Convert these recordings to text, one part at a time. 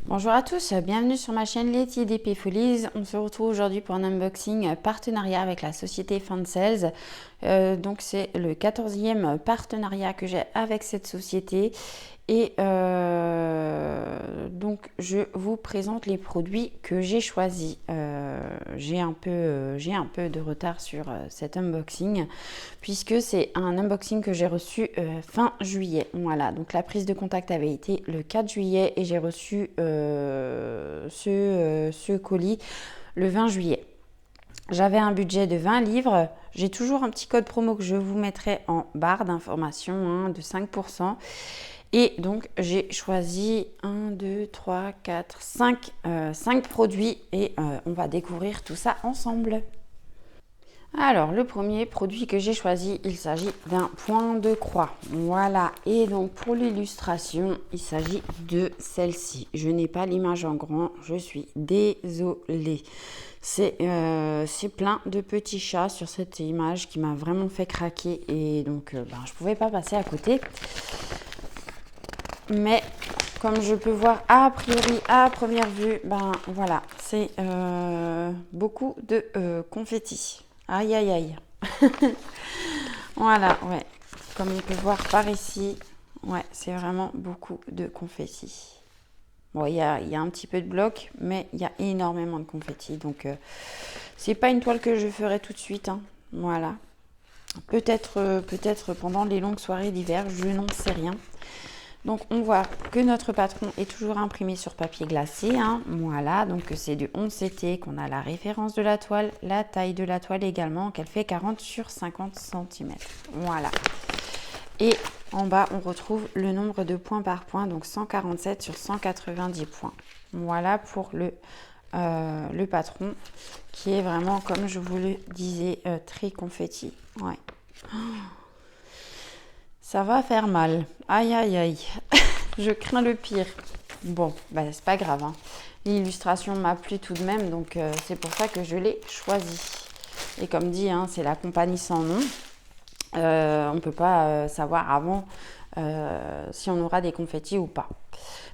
Bonjour à tous, bienvenue sur ma chaîne Letty d'Épée Folies. On se retrouve aujourd'hui pour un unboxing partenariat avec la société Fansales. Donc c'est le 14e partenariat que j'ai avec cette société. Et donc je vous présente les produits que j'ai choisis. J'ai un peu de retard sur cet unboxing puisque c'est un unboxing que j'ai reçu fin juillet. Voilà, donc la prise de contact avait été le 4 juillet et j'ai reçu ce colis le 20 juillet. J'avais un budget de 20 livres. J'ai toujours un petit code promo que je vous mettrai en barre d'information de 5%. Et donc, j'ai choisi 1, 2, 3, 4, 5 produits et on va découvrir tout ça ensemble. Alors, le premier produit que j'ai choisi, il s'agit d'un point de croix. Voilà. Et donc, pour l'illustration, il s'agit de celle-ci. Je n'ai pas l'image en grand. Je suis désolée. C'est plein de petits chats sur cette image qui m'a vraiment fait craquer. Et donc, je ne pouvais pas passer à côté. Mais comme je peux voir a priori, à première vue, voilà, c'est beaucoup de confettis. Aïe, aïe, aïe. Voilà, ouais. Comme on peut voir par ici, ouais, c'est vraiment beaucoup de confettis. Bon, il y a un petit peu de bloc, mais il y a énormément de confettis. Donc, c'est pas une toile que je ferai tout de suite. Hein. Voilà. Peut-être pendant les longues soirées d'hiver, je n'en sais rien. Donc, on voit que notre patron est toujours imprimé sur papier glacé. Hein. Voilà, donc c'est du 11 CT, qu'on a la référence de la toile, la taille de la toile également, qu'elle fait 40 sur 50 cm. Voilà. Et en bas, on retrouve le nombre de points par point, donc 147 sur 190 points. Voilà pour le patron, qui est vraiment, comme je vous le disais, très confetti. Ouais. Ça va faire mal. Aïe, aïe, aïe. Je crains le pire. Bon, c'est pas grave. Hein. L'illustration m'a plu tout de même, donc c'est pour ça que je l'ai choisi. Et comme dit, hein, c'est la compagnie sans nom. On ne peut pas savoir avant si on aura des confettis ou pas.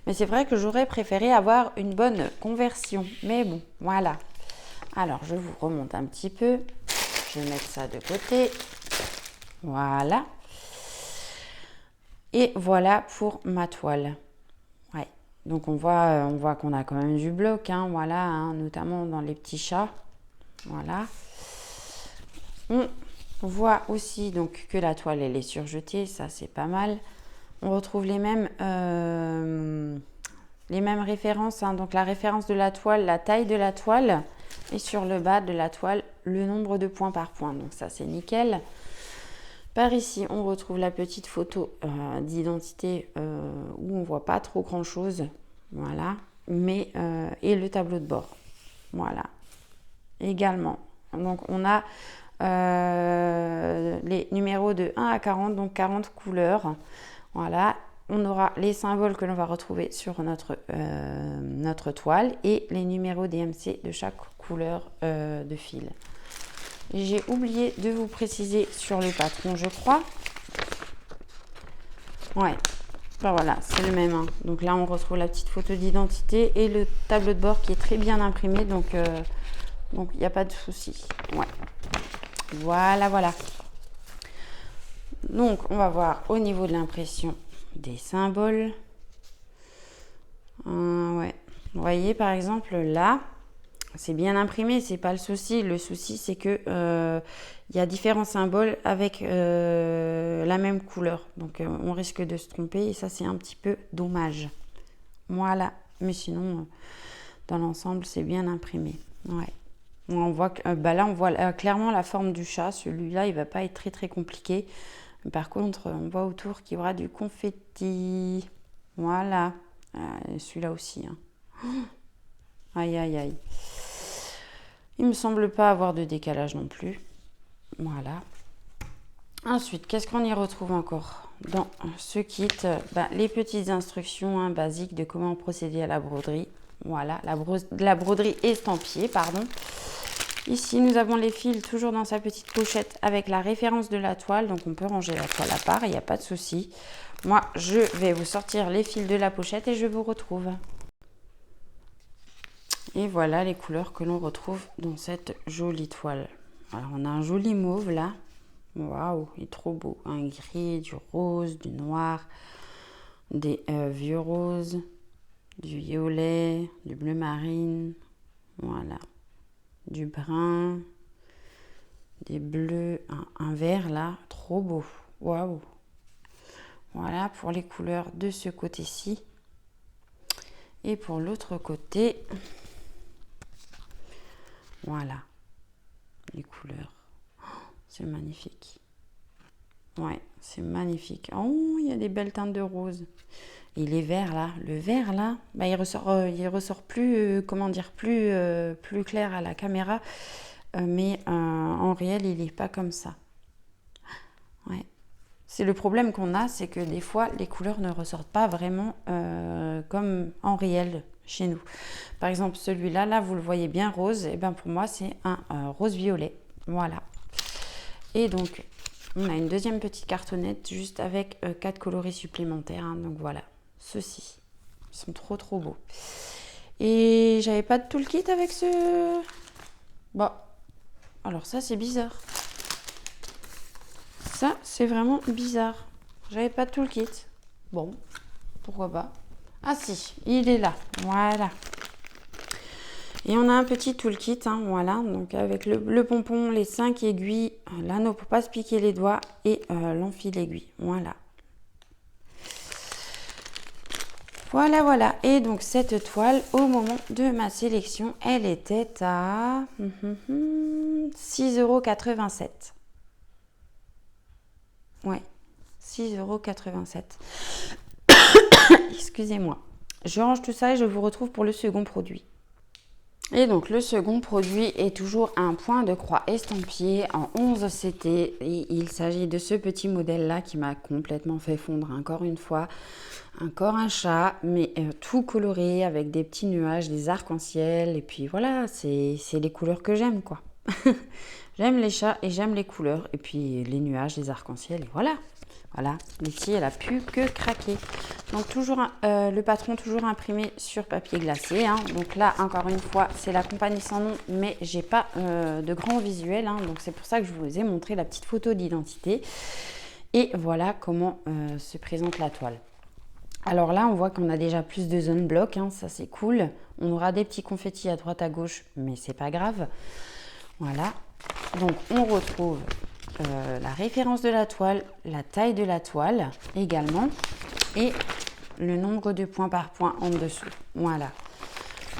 Mais c'est vrai que j'aurais préféré avoir une bonne conversion. Mais bon, voilà. Alors, je vous remonte un petit peu. Je vais mettre ça de côté. Voilà. Et voilà pour ma toile. Ouais. Donc on voit qu'on a quand même du bloc, hein, voilà, hein, notamment dans les petits chats. Voilà. On voit aussi donc que la toile elle est surjetée, ça c'est pas mal. On retrouve les mêmes références, hein, donc la référence de la toile, la taille de la toile, et sur le bas de la toile, le nombre de points par point. Donc ça c'est nickel. Par ici, on retrouve la petite photo d'identité où on voit pas trop grand chose, voilà, mais et le tableau de bord, voilà, également. Donc on a les numéros de 1 à 40, donc 40 couleurs, voilà. On aura les symboles que l'on va retrouver sur notre toile et les numéros DMC de chaque couleur de fil. J'ai oublié de vous préciser sur le patron, je crois. Ouais, voilà, c'est le même. Hein. Donc là, on retrouve la petite photo d'identité et le tableau de bord qui est très bien imprimé. Donc, il n'y a pas de souci. Ouais. Voilà, voilà. Donc, on va voir au niveau de l'impression des symboles. Ouais. Vous voyez, par exemple, là, c'est bien imprimé, c'est pas le souci. Le souci, c'est que il y a différents symboles avec la même couleur. Donc, on risque de se tromper et ça, c'est un petit peu dommage. Voilà. Mais sinon, dans l'ensemble, c'est bien imprimé. Ouais. On voit que, là, on voit clairement la forme du chat. Celui-là, il va pas être très, très compliqué. Par contre, on voit autour qu'il y aura du confetti. Voilà. Celui-là aussi. Hein. Aïe, aïe, aïe. Il me semble pas avoir de décalage non plus. Voilà. Ensuite, qu'est-ce qu'on y retrouve encore dans ce kit? Les petites instructions basiques de comment procéder à la broderie. Voilà, la broderie estampillée, pardon. Ici, nous avons les fils toujours dans sa petite pochette avec la référence de la toile. Donc, on peut ranger la toile à part, il n'y a pas de souci. Moi, je vais vous sortir les fils de la pochette et je vous retrouve. Et voilà les couleurs que l'on retrouve dans cette jolie toile. Alors on a un joli mauve là. Waouh, il est trop beau. Un gris, du rose, du noir, des vieux roses, du violet, du bleu marine. Voilà. Du brun, des bleus, un vert là. Trop beau. Waouh. Voilà pour les couleurs de ce côté-ci. Et pour l'autre côté, voilà, les couleurs. C'est magnifique. Ouais, c'est magnifique. Oh, il y a des belles teintes de rose. Et les verts là, le vert là, bah, il ressort plus, comment dire, plus clair à la caméra. Mais en réel, il n'est pas comme ça. Ouais. C'est le problème qu'on a, c'est que des fois, les couleurs ne ressortent pas vraiment comme en réel chez nous. Par exemple, celui-là, là, vous le voyez bien rose. Et bien pour moi, c'est un rose-violet. Voilà. Et donc, on a une deuxième petite cartonnette juste avec 4 coloris supplémentaires. Hein. Donc voilà, ceux-ci. Ils sont trop, trop beaux. Et j'avais pas de toolkit avec ce... Bon, alors ça, c'est bizarre. Ça, c'est vraiment bizarre. J'avais pas de toolkit. Bon, pourquoi pas. Ah si, il est là. Voilà. Et on a un petit toolkit, hein, voilà. Donc avec le pompon, les 5 aiguilles, l'anneau pour pas se piquer les doigts et l'enfil aiguille. Voilà. Voilà, voilà. Et donc cette toile, au moment de ma sélection, elle était à 6,87 €. Ouais, 6,87 €. Excusez-moi. Je range tout ça et je vous retrouve pour le second produit. Et donc le second produit est toujours un point de croix estampillé en 11 CT. Et il s'agit de ce petit modèle là qui m'a complètement fait fondre encore une fois. Encore un chat, mais tout coloré avec des petits nuages, des arcs-en-ciel. Et puis voilà, c'est les couleurs que j'aime quoi. J'aime les chats et j'aime les couleurs. Et puis les nuages, les arcs-en-ciel et voilà. Voilà, ici elle a pu que craquer. Donc toujours le patron toujours imprimé sur papier glacé. Hein. Donc là encore une fois c'est la compagnie sans nom, mais j'ai pas de grand visuel. Hein. Donc c'est pour ça que je vous ai montré la petite photo d'identité. Et voilà comment se présente la toile. Alors là on voit qu'on a déjà plus de zones blocs. Hein. Ça c'est cool. On aura des petits confettis à droite à gauche, mais c'est pas grave. Voilà. Donc on retrouve la référence de la toile, la taille de la toile également et le nombre de points par point en dessous. Voilà.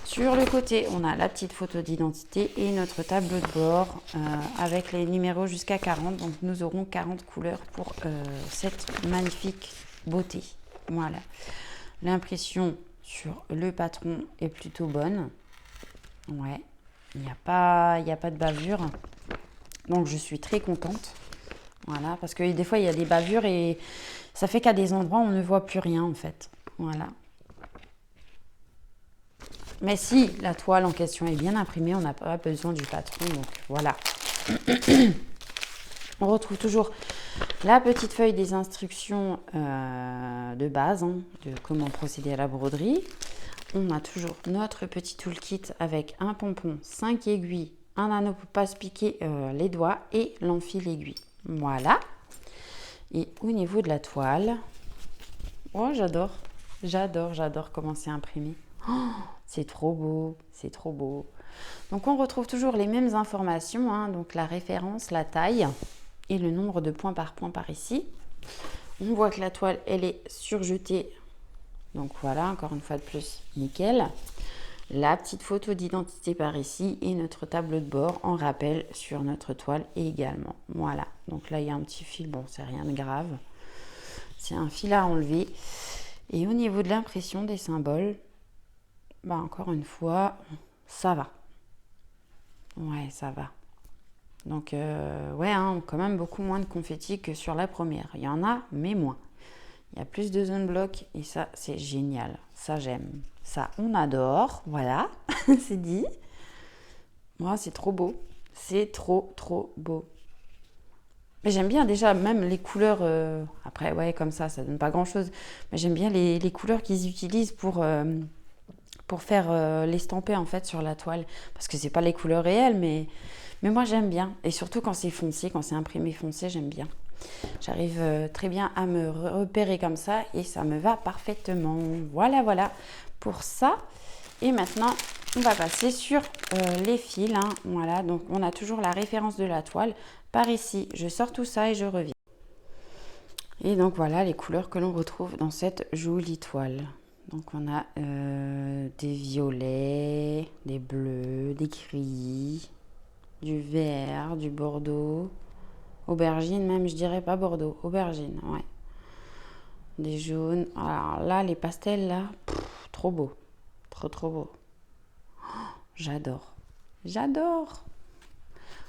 Sur le côté, on a la petite photo d'identité et notre tableau de bord avec les numéros jusqu'à 40. Donc nous aurons 40 couleurs pour cette magnifique beauté. Voilà. L'impression sur le patron est plutôt bonne. Ouais. Il n'y a pas de bavure. Donc je suis très contente. Voilà, parce que des fois il y a des bavures et ça fait qu'à des endroits on ne voit plus rien en fait. Voilà. Mais si la toile en question est bien imprimée, on n'a pas besoin du patron. Donc voilà. On retrouve toujours la petite feuille des instructions de base, hein, de comment procéder à la broderie. On a toujours notre petit toolkit avec un pompon, 5 aiguilles, un anneau pour ne pas se piquer les doigts et l'enfil aiguille. Voilà. Et au niveau de la toile, oh j'adore comment c'est imprimé. Oh, c'est trop beau, c'est trop beau. Donc on retrouve toujours les mêmes informations, hein, donc la référence, la taille et le nombre de points par ici. On voit que la toile elle est surjetée. Donc voilà, encore une fois de plus, nickel. La petite photo d'identité par ici et notre tableau de bord en rappel sur notre toile également. Voilà, donc là il y a un petit fil, bon c'est rien de grave. C'est un fil à enlever. Et au niveau de l'impression des symboles, bah encore une fois, ça va. Ouais, ça va. Donc ouais, hein, quand même beaucoup moins de confettis que sur la première. Il y en a, mais moins. Il y a plus de zones blocs et ça, c'est génial. Ça, j'aime. Ça, on adore. Voilà, c'est dit. Moi, c'est trop beau. C'est trop, trop beau. Mais j'aime bien déjà même les couleurs. Après, ouais, comme ça donne pas grand-chose. Mais j'aime bien les couleurs qu'ils utilisent pour pour faire l'estamper en fait sur la toile. Parce que c'est pas les couleurs réelles, mais moi j'aime bien. Et surtout quand c'est foncé, quand c'est imprimé foncé, j'aime bien. J'arrive très bien à me repérer comme ça et ça me va parfaitement. Voilà, voilà pour ça. Et maintenant, on va passer sur les fils. Hein. Voilà, donc on a toujours la référence de la toile. Par ici, je sors tout ça et je reviens. Et donc voilà les couleurs que l'on retrouve dans cette jolie toile. Donc on a des violets, des bleus, des gris, du vert, du bordeaux, aubergine même, je dirais pas bordeaux, aubergine, ouais. Des jaunes. Alors là, les pastels là, trop beau, trop beau. J'adore, j'adore.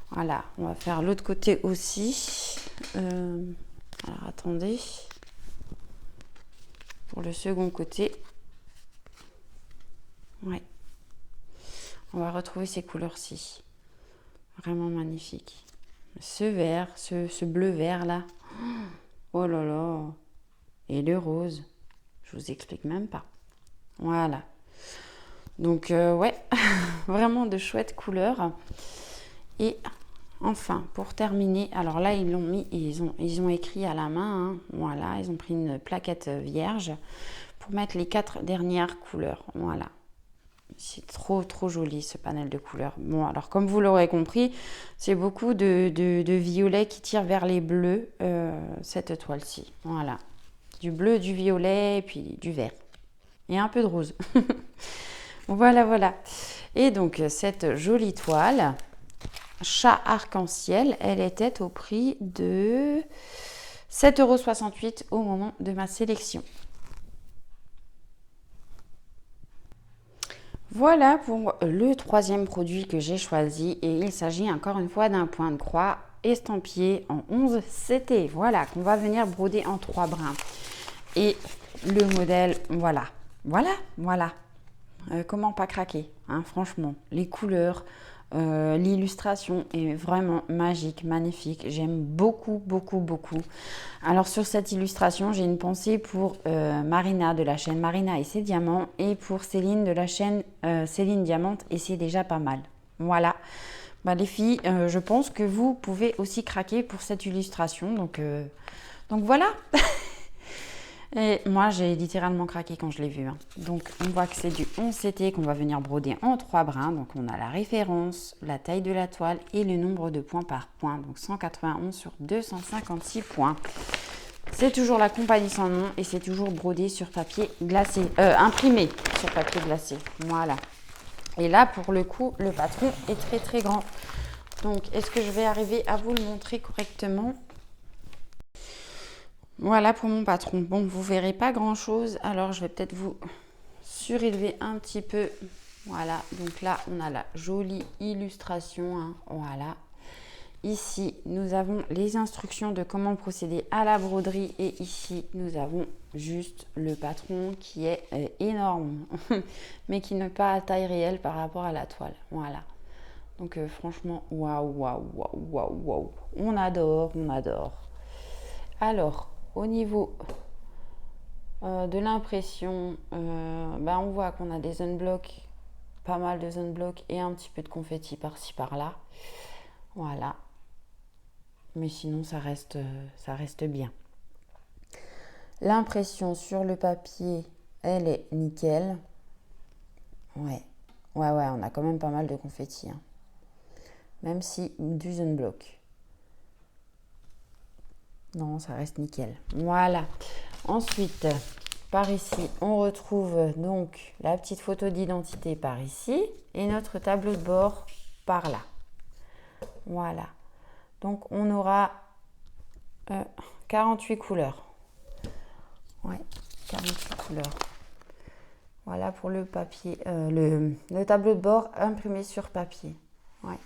Voilà, on va faire l'autre côté aussi. Alors attendez. Pour le second côté. Ouais. On va retrouver ces couleurs-ci. Vraiment magnifique. Ce vert, ce bleu vert là. Oh là là. Et le rose. Je vous explique même pas. Voilà. Donc ouais, vraiment de chouettes couleurs. Et enfin, pour terminer, alors là ils l'ont mis, ils ont écrit à la main. Hein, voilà, ils ont pris une plaquette vierge pour mettre les 4 dernières couleurs. Voilà. C'est trop joli ce panel de couleurs. Bon, alors comme vous l'aurez compris, c'est beaucoup de violet qui tire vers les bleus, cette toile-ci. Voilà. Du bleu, du violet et puis du vert. Et un peu de rose. Voilà, voilà. Et donc, cette jolie toile, chat arc-en-ciel, elle était au prix de 7,68 € au moment de ma sélection. Voilà pour le troisième produit que j'ai choisi et il s'agit encore une fois d'un point de croix estampillé en 11 CT. Voilà, qu'on va venir broder en 3 brins. Et le modèle, voilà. Comment pas craquer, hein, franchement. Les couleurs, l'illustration est vraiment magique, magnifique. J'aime beaucoup. Alors sur cette illustration, j'ai une pensée pour Marina de la chaîne Marina et ses diamants et pour Céline de la chaîne Céline Diamante et c'est déjà pas mal. Voilà. Bah, les filles, je pense que vous pouvez aussi craquer pour cette illustration. Donc voilà. Et moi, j'ai littéralement craqué quand je l'ai vu. Hein. Donc, on voit que c'est du 11 CT qu'on va venir broder en 3 brins. Donc, on a la référence, la taille de la toile et le nombre de points par point. Donc, 191 sur 256 points. C'est toujours la compagnie sans nom et c'est toujours brodé sur papier glacé. Imprimé sur papier glacé. Voilà. Et là, pour le coup, le patron est très grand. Donc, est-ce que je vais arriver à vous le montrer correctement ? Voilà pour mon patron. Bon, vous verrez pas grand chose. Alors, je vais peut-être vous surélever un petit peu. Voilà. Donc là, on a la jolie illustration. Hein. Voilà. Ici, nous avons les instructions de comment procéder à la broderie. Et ici, nous avons juste le patron qui est énorme. Mais qui n'est pas à taille réelle par rapport à la toile. Voilà. Donc, franchement, waouh. On adore. Alors, au niveau de l'impression, on voit qu'on a des zone blocs, pas mal de zone blocs et un petit peu de confetti par-ci par-là. Voilà. Mais sinon, ça reste bien. L'impression sur le papier, elle est nickel. Ouais, on a quand même pas mal de confetti. Hein. Même si du zone bloc. Non, ça reste nickel. Voilà. Ensuite, par ici, on retrouve donc la petite photo d'identité par ici et notre tableau de bord par là. Voilà. Donc, on aura 48 couleurs. Ouais, 48 couleurs. Voilà pour le papier, le tableau de bord imprimé sur papier. Ouais.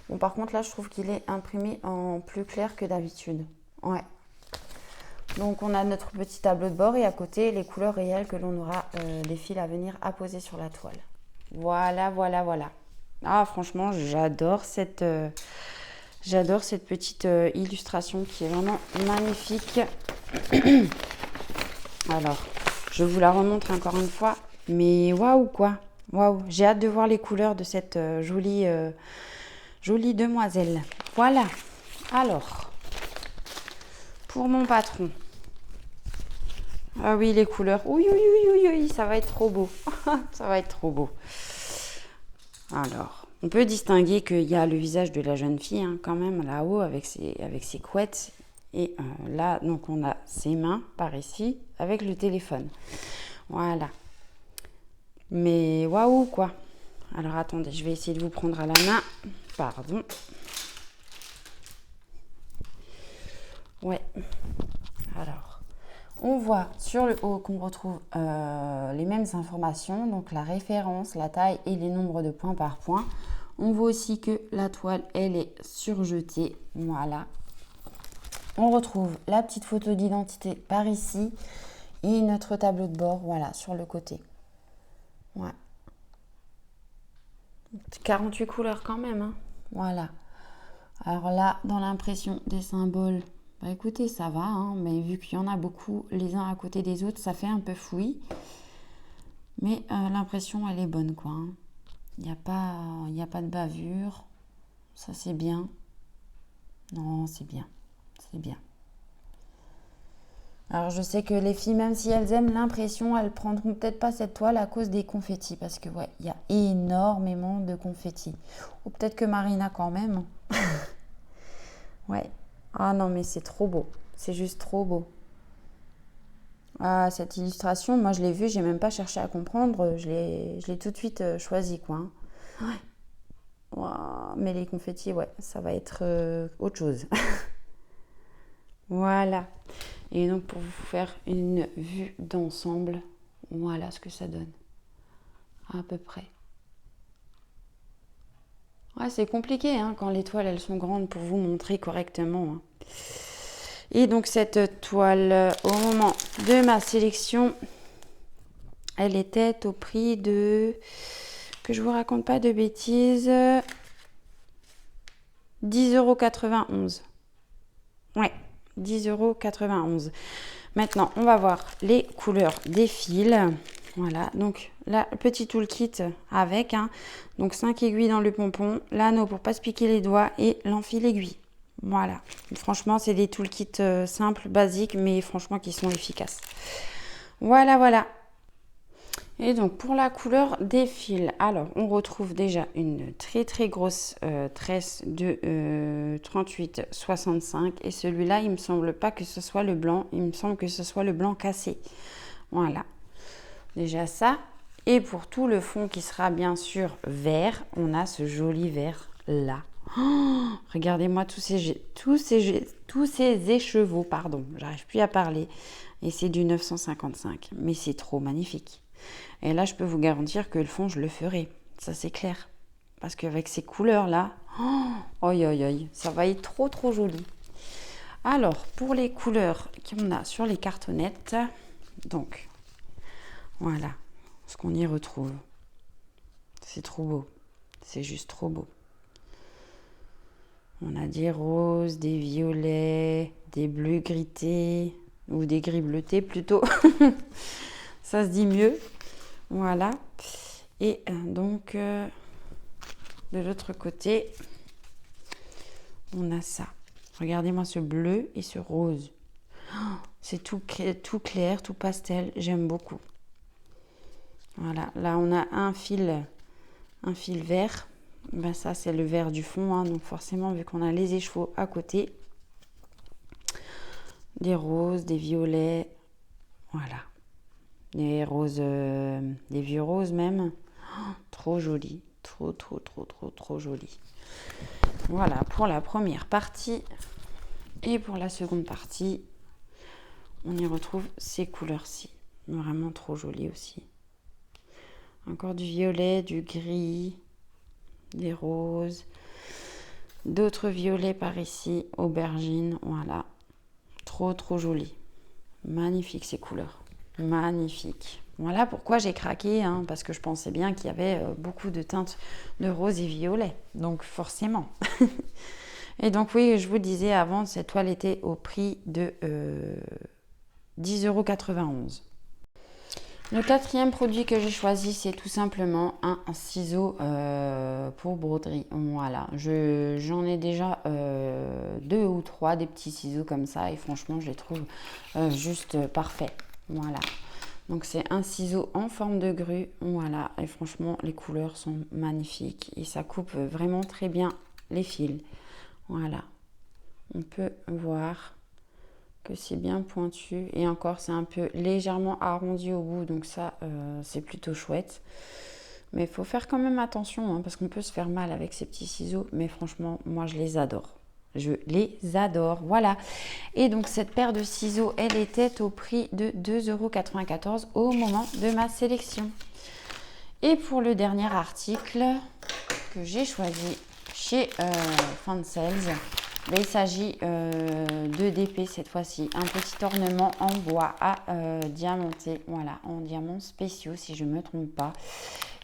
Bon, par contre, là, je trouve qu'il est imprimé en plus clair que d'habitude. Ouais. Donc on a notre petit tableau de bord et à côté les couleurs réelles que l'on aura les fils à venir apposer sur la toile. Voilà. Ah franchement j'adore cette petite illustration qui est vraiment magnifique. Alors je vous la remontre encore une fois, mais waouh quoi. Waouh, j'ai hâte de voir les couleurs de cette jolie demoiselle. Voilà. Alors, pour mon patron. Ah oui, les couleurs. Oui, oui, oui, oui, oui, ça va être trop beau. Ça va être trop beau. Alors, on peut distinguer qu'il y a le visage de la jeune fille, hein, quand même, là-haut, avec ses couettes. Et là, donc, on a ses mains, par ici, avec le téléphone. Voilà. Mais waouh, quoi. Alors, attendez, je vais essayer de vous prendre à la main. Pardon. Ouais. Alors, on voit sur le haut qu'on retrouve les mêmes informations, donc la référence, la taille et les nombres de points par point. On voit aussi que la toile, elle est surjetée. Voilà. On retrouve la petite photo d'identité par ici et notre tableau de bord, voilà, sur le côté. Ouais. 48 couleurs quand même, hein. Voilà. Alors là, dans l'impression des symboles, bah écoutez, ça va, hein, mais vu qu'il y en a beaucoup les uns à côté des autres, ça fait un peu fouillis. Mais l'impression, elle est bonne, quoi. Hein. Il n'y a pas de bavure. Ça, c'est bien. Non, c'est bien. C'est bien. Alors, je sais que les filles, même si elles aiment l'impression, elles prendront peut-être pas cette toile à cause des confettis. Parce que, ouais, il y a énormément de confettis. Ou peut-être que Marina quand même. Ouais. Ah non, mais c'est trop beau. C'est juste trop beau. Ah, cette illustration, moi je l'ai vue, j'ai même pas cherché à comprendre. Je l'ai tout de suite choisie, quoi. Hein. Ouais. Ouah, mais les confettis, ouais, ça va être autre chose. Voilà. Et donc pour vous faire une vue d'ensemble, voilà ce que ça donne. À peu près. Ouais, c'est compliqué hein, quand les toiles elles sont grandes pour vous montrer correctement. Hein. Et donc cette toile, au moment de ma sélection, elle était au prix de, que je vous raconte pas de bêtises, 10,91 €. Ouais, 10,91 €. Maintenant, on va voir les couleurs des fils. Voilà, donc là, petit toolkit avec, hein, donc 5 aiguilles dans le pompon, l'anneau pour pas se piquer les doigts et l'enfil aiguille. Voilà, franchement, c'est des toolkits simples, basiques, mais franchement qui sont efficaces. Voilà, voilà. Et donc, pour la couleur des fils, alors, on retrouve déjà une très, très grosse tresse de 38,65. Et celui-là, il me semble pas que ce soit le blanc. Il me semble que ce soit le blanc cassé. Voilà. Déjà ça. Et pour tout le fond qui sera bien sûr vert, on a ce joli vert là. Oh, regardez-moi tous ces écheveaux, pardon. J'arrive plus à parler. Et c'est du 955. Mais c'est trop magnifique. Et là, je peux vous garantir que le fond, je le ferai. Ça, c'est clair. Parce qu'avec ces couleurs-là, oh, ça va être trop, trop joli. Alors, pour les couleurs qu'on a sur les cartonnettes, donc, voilà ce qu'on y retrouve. C'est trop beau. C'est juste trop beau. On a des roses, des violets, des bleus grités, ou des gris bleutés plutôt. Ça se dit mieux. Voilà. Et donc, de l'autre côté, on a ça. Regardez-moi ce bleu et ce rose. Oh, c'est tout clair, tout pastel. J'aime beaucoup. Voilà. Là, on a un fil vert. Ben, ça, c'est le vert du fond. Hein. Donc, forcément, vu qu'on a les écheveaux à côté, des roses, des violets. Voilà. Des roses, des vieux roses même. Oh, trop joli. Trop joli. Voilà pour la première partie. Et pour la seconde partie, on y retrouve ces couleurs-ci. Vraiment trop jolies aussi. Encore du violet, du gris, des roses, d'autres violets par ici, aubergine, voilà. Trop joli. Magnifique ces couleurs. Magnifique. Voilà pourquoi j'ai craqué, hein, parce que je pensais bien qu'il y avait beaucoup de teintes de rose et violet. Donc forcément. Et donc oui, je vous disais avant, cette toile était au prix de 10,91 €. Le quatrième produit que j'ai choisi, c'est tout simplement un ciseau pour broderie. Voilà, j'en ai déjà 2 ou 3 des petits ciseaux comme ça et franchement, je les trouve juste parfaits. Voilà, donc c'est un ciseau en forme de grue. Voilà, et franchement, les couleurs sont magnifiques et ça coupe vraiment très bien les fils. Voilà, on peut voir que c'est bien pointu et encore c'est un peu légèrement arrondi au bout, donc ça c'est plutôt chouette, mais il faut faire quand même attention parce qu'on peut se faire mal avec ces petits ciseaux, mais franchement moi je les adore, voilà. Et donc cette paire de ciseaux, elle était au prix de 2,94 € au moment de ma sélection. Et pour le dernier article que j'ai choisi chez Fansels, il s'agit de DP cette fois-ci, un petit ornement en bois à diamanter, voilà, en diamants spéciaux si je ne me trompe pas.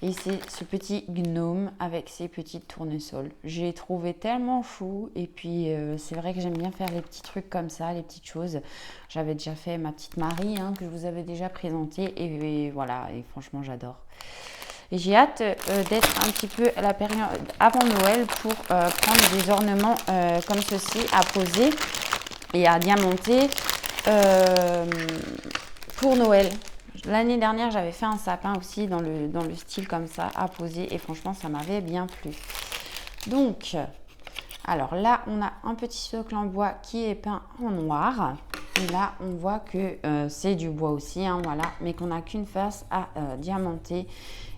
Et c'est ce petit gnome avec ses petites tournesols. J'ai trouvé tellement chou et puis c'est vrai que j'aime bien faire les petits trucs comme ça, les petites choses. J'avais déjà fait ma petite Marie que je vous avais déjà présentée et voilà, et franchement j'adore. Et j'ai hâte d'être un petit peu à la période avant Noël pour prendre des ornements comme ceci à poser et à diamanter pour Noël. L'année dernière, j'avais fait un sapin aussi dans le style comme ça à poser et franchement, ça m'avait bien plu. Donc, alors là, on a un petit socle en bois qui est peint en noir. Et là, on voit que c'est du bois aussi, voilà, mais qu'on n'a qu'une face à diamanter.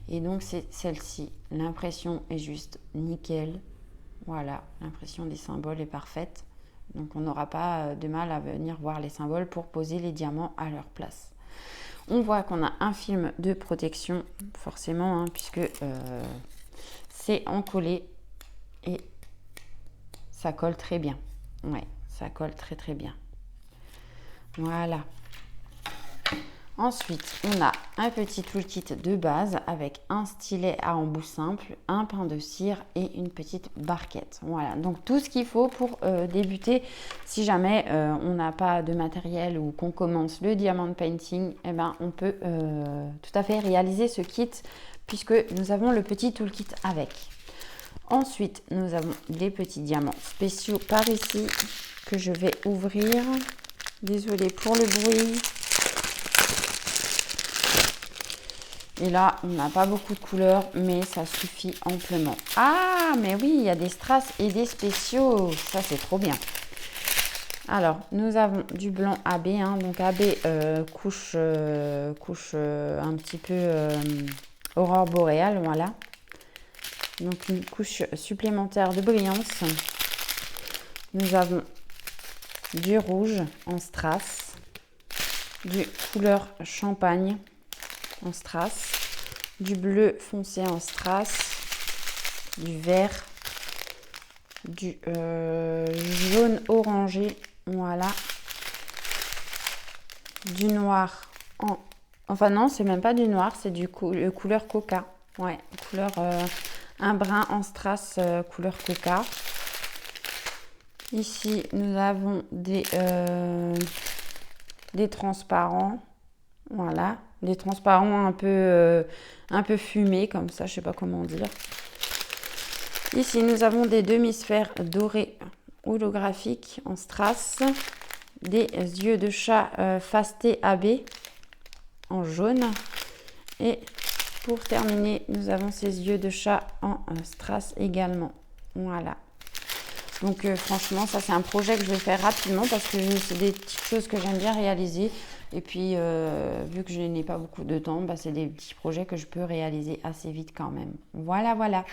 Et donc, c'est celle-ci. L'impression est juste nickel. Voilà, l'impression des symboles est parfaite. Donc, on n'aura pas de mal à venir voir les symboles pour poser les diamants à leur place. On voit qu'on a un film de protection, forcément, puisque c'est encollé et ça colle très bien. Ouais, ça colle très très bien. Voilà. Ensuite, on a un petit toolkit de base avec un stylet à embout simple, un pain de cire et une petite barquette. Voilà, donc tout ce qu'il faut pour débuter. Si jamais on n'a pas de matériel ou qu'on commence le diamond painting, eh ben, on peut tout à fait réaliser ce kit puisque nous avons le petit toolkit avec. Ensuite, nous avons des petits diamants spéciaux par ici que je vais ouvrir. Désolée pour le bruit. Et là, on n'a pas beaucoup de couleurs, mais ça suffit amplement. Ah, mais oui, il y a des strass et des spéciaux. Ça, c'est trop bien. Alors, nous avons du blanc AB. Donc, AB couche un petit peu aurore boréale. Voilà. Donc, une couche supplémentaire de brillance. Nous avons du rouge en strass. Du couleur champagne en strass, du bleu foncé en strass, du vert, du jaune orangé, voilà, du noir en... Enfin non, c'est même pas du noir, c'est du couleur coca. Ouais, couleur un brun en strass couleur coca. Ici, nous avons des transparents. Voilà, des transparents un peu fumés, comme ça, je sais pas comment dire. Ici, nous avons des demi-sphères dorées holographiques en strass, des yeux de chat fasté AB en jaune. Et pour terminer, nous avons ces yeux de chat en strass également. Voilà. Donc franchement, ça c'est un projet que je vais faire rapidement parce que c'est des petites choses que j'aime bien réaliser. Et puis, vu que je n'ai pas beaucoup de temps, c'est des petits projets que je peux réaliser assez vite quand même. Voilà, voilà.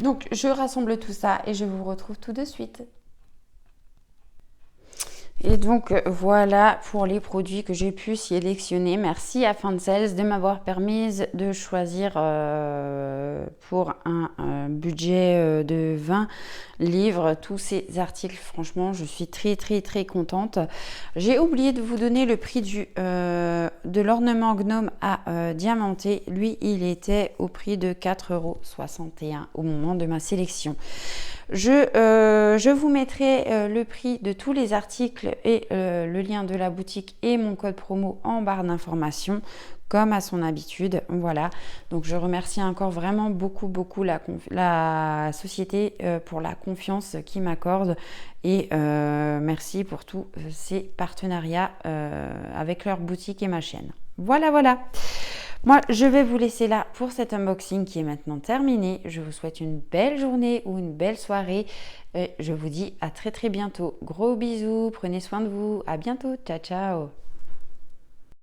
Donc, je rassemble tout ça et je vous retrouve tout de suite. Et donc, voilà pour les produits que j'ai pu sélectionner. Merci à Fansels de m'avoir permis de choisir pour un budget de 20 livres tous ces articles. Franchement, je suis très, très, très contente. J'ai oublié de vous donner le prix de l'ornement gnome à diamanter. Lui, il était au prix de 4,61 € au moment de ma sélection. Je vous mettrai le prix de tous les articles et le lien de la boutique et mon code promo en barre d'information, comme à son habitude. Voilà, donc je remercie encore vraiment beaucoup la société pour la confiance qu'ils m'accordent et merci pour tous ces partenariats avec leur boutique et ma chaîne. Voilà. Moi, je vais vous laisser là pour cet unboxing qui est maintenant terminé. Je vous souhaite une belle journée ou une belle soirée. Et je vous dis à très bientôt. Gros bisous, prenez soin de vous. À bientôt. Ciao.